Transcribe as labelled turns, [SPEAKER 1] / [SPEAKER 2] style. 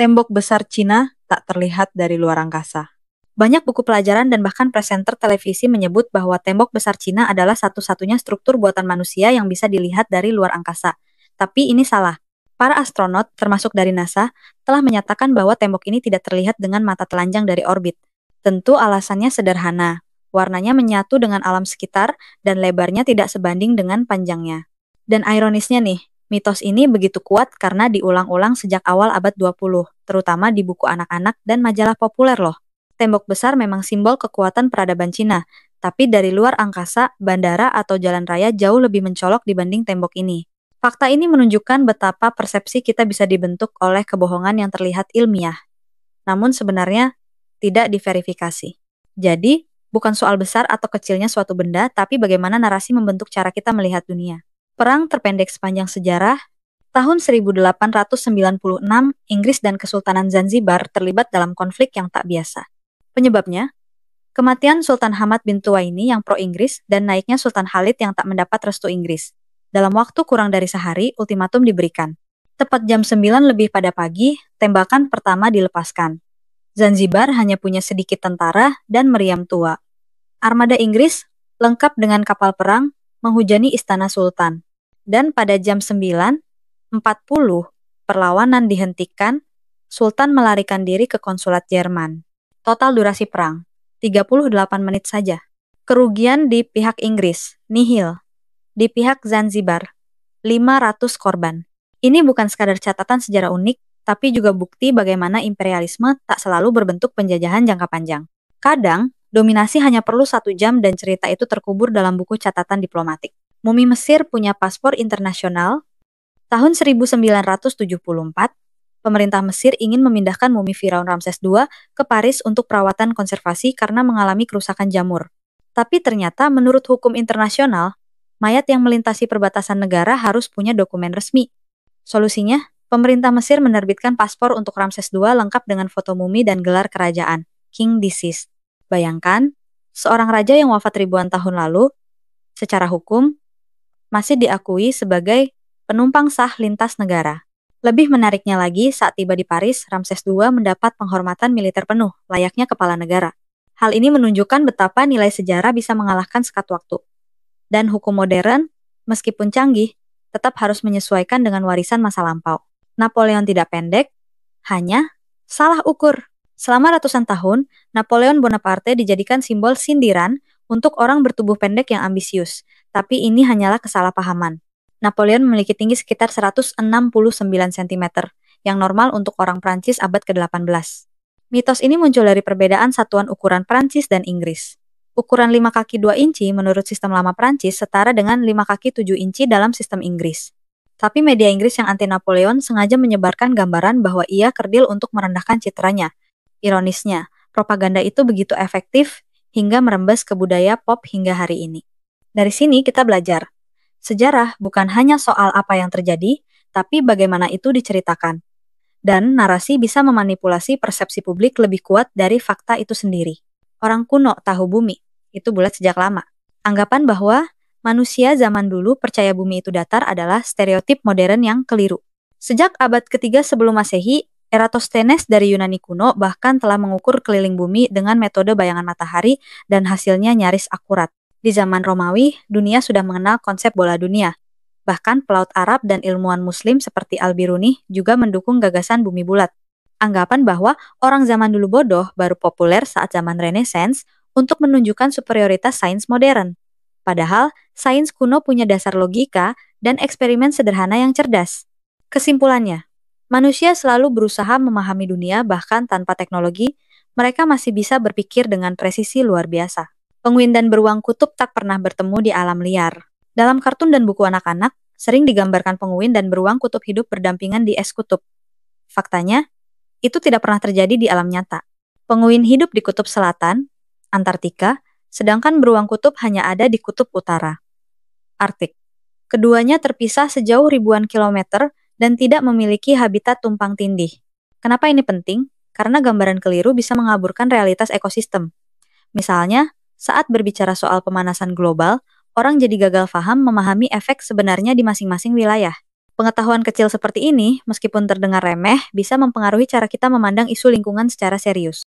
[SPEAKER 1] Tembok besar Cina tak terlihat dari luar angkasa. Banyak buku pelajaran dan bahkan presenter televisi menyebut bahwa tembok besar Cina adalah satu-satunya struktur buatan manusia yang bisa dilihat dari luar angkasa. Tapi ini salah. Para astronot, termasuk dari NASA, telah menyatakan bahwa tembok ini tidak terlihat dengan mata telanjang dari orbit. Tentu alasannya sederhana. Warnanya menyatu dengan alam sekitar dan lebarnya tidak sebanding dengan panjangnya. Dan ironisnya nih, mitos ini begitu kuat karena diulang-ulang sejak awal abad 20, terutama di buku anak-anak dan majalah populer loh. Tembok besar memang simbol kekuatan peradaban Cina, tapi dari luar angkasa, bandara atau jalan raya jauh lebih mencolok dibanding tembok ini. Fakta ini menunjukkan betapa persepsi kita bisa dibentuk oleh kebohongan yang terlihat ilmiah, namun sebenarnya tidak diverifikasi. Jadi, bukan soal besar atau kecilnya suatu benda, tapi bagaimana narasi membentuk cara kita melihat dunia. Perang terpendek sepanjang sejarah, tahun 1896, Inggris dan Kesultanan Zanzibar terlibat dalam konflik yang tak biasa. Penyebabnya, kematian Sultan Hamad bin Tuwaini yang pro-Inggris dan naiknya Sultan Khalid yang tak mendapat restu Inggris. Dalam waktu kurang dari sehari, ultimatum diberikan. Tepat jam 9 lebih pada pagi, tembakan pertama dilepaskan. Zanzibar hanya punya sedikit tentara dan meriam tua. Armada Inggris, lengkap dengan kapal perang, menghujani istana Sultan. Dan pada jam 9.40, perlawanan dihentikan, Sultan melarikan diri ke konsulat Jerman. Total durasi perang, 38 menit saja. Kerugian di pihak Inggris, nihil. Di pihak Zanzibar, 500 korban. Ini bukan sekadar catatan sejarah unik, tapi juga bukti bagaimana imperialisme tak selalu berbentuk penjajahan jangka panjang. Kadang, dominasi hanya perlu 1 jam dan cerita itu terkubur dalam buku catatan diplomatik. Mumi Mesir punya paspor internasional. Tahun 1974, pemerintah Mesir ingin memindahkan mumi Firaun Ramses II ke Paris untuk perawatan konservasi karena mengalami kerusakan jamur. Tapi ternyata menurut hukum internasional, mayat yang melintasi perbatasan negara harus punya dokumen resmi. Solusinya, pemerintah Mesir menerbitkan paspor untuk Ramses II lengkap dengan foto mumi dan gelar kerajaan, King Deceased. Bayangkan, seorang raja yang wafat ribuan tahun lalu, secara hukum, masih diakui sebagai penumpang sah lintas negara. Lebih menariknya lagi, saat tiba di Paris, Ramses II mendapat penghormatan militer penuh, layaknya kepala negara. Hal ini menunjukkan betapa nilai sejarah bisa mengalahkan sekat waktu. Dan hukum modern, meskipun canggih, tetap harus menyesuaikan dengan warisan masa lampau. Napoleon tidak pendek, hanya salah ukur. Selama ratusan tahun, Napoleon Bonaparte dijadikan simbol sindiran untuk orang bertubuh pendek yang ambisius. Tapi ini hanyalah kesalahpahaman. Napoleon memiliki tinggi sekitar 169 cm, yang normal untuk orang Prancis abad ke-18. Mitos ini muncul dari perbedaan satuan ukuran Prancis dan Inggris. Ukuran 5 kaki 2 inci menurut sistem lama Prancis setara dengan 5 kaki 7 inci dalam sistem Inggris. Tapi media Inggris yang anti Napoleon sengaja menyebarkan gambaran bahwa ia kerdil untuk merendahkan citranya. Ironisnya, propaganda itu begitu efektif hingga merembes ke budaya pop hingga hari ini. Dari sini kita belajar, sejarah bukan hanya soal apa yang terjadi, tapi bagaimana itu diceritakan. Dan narasi bisa memanipulasi persepsi publik lebih kuat dari fakta itu sendiri. Orang kuno tahu bumi, itu bulat sejak lama. Anggapan bahwa manusia zaman dulu percaya bumi itu datar adalah stereotip modern yang keliru. Sejak abad ketiga sebelum Masehi, Eratosthenes dari Yunani kuno bahkan telah mengukur keliling bumi dengan metode bayangan matahari dan hasilnya nyaris akurat. Di zaman Romawi, dunia sudah mengenal konsep bola dunia. Bahkan pelaut Arab dan ilmuwan Muslim seperti Al-Biruni juga mendukung gagasan bumi bulat. Anggapan bahwa orang zaman dulu bodoh baru populer saat zaman Renaissance untuk menunjukkan superioritas sains modern. Padahal, sains kuno punya dasar logika dan eksperimen sederhana yang cerdas. Kesimpulannya, manusia selalu berusaha memahami dunia bahkan tanpa teknologi, mereka masih bisa berpikir dengan presisi luar biasa. Penguin dan beruang kutub tak pernah bertemu di alam liar. Dalam kartun dan buku anak-anak, sering digambarkan penguin dan beruang kutub hidup berdampingan di es kutub. Faktanya, itu tidak pernah terjadi di alam nyata. Penguin hidup di kutub selatan, Antartika, sedangkan beruang kutub hanya ada di kutub utara, Arktik. Keduanya terpisah sejauh ribuan kilometer dan tidak memiliki habitat tumpang tindih. Kenapa ini penting? Karena gambaran keliru bisa mengaburkan realitas ekosistem. Misalnya, saat berbicara soal pemanasan global, orang jadi gagal paham memahami efek sebenarnya di masing-masing wilayah. Pengetahuan kecil seperti ini, meskipun terdengar remeh, bisa mempengaruhi cara kita memandang isu lingkungan secara serius.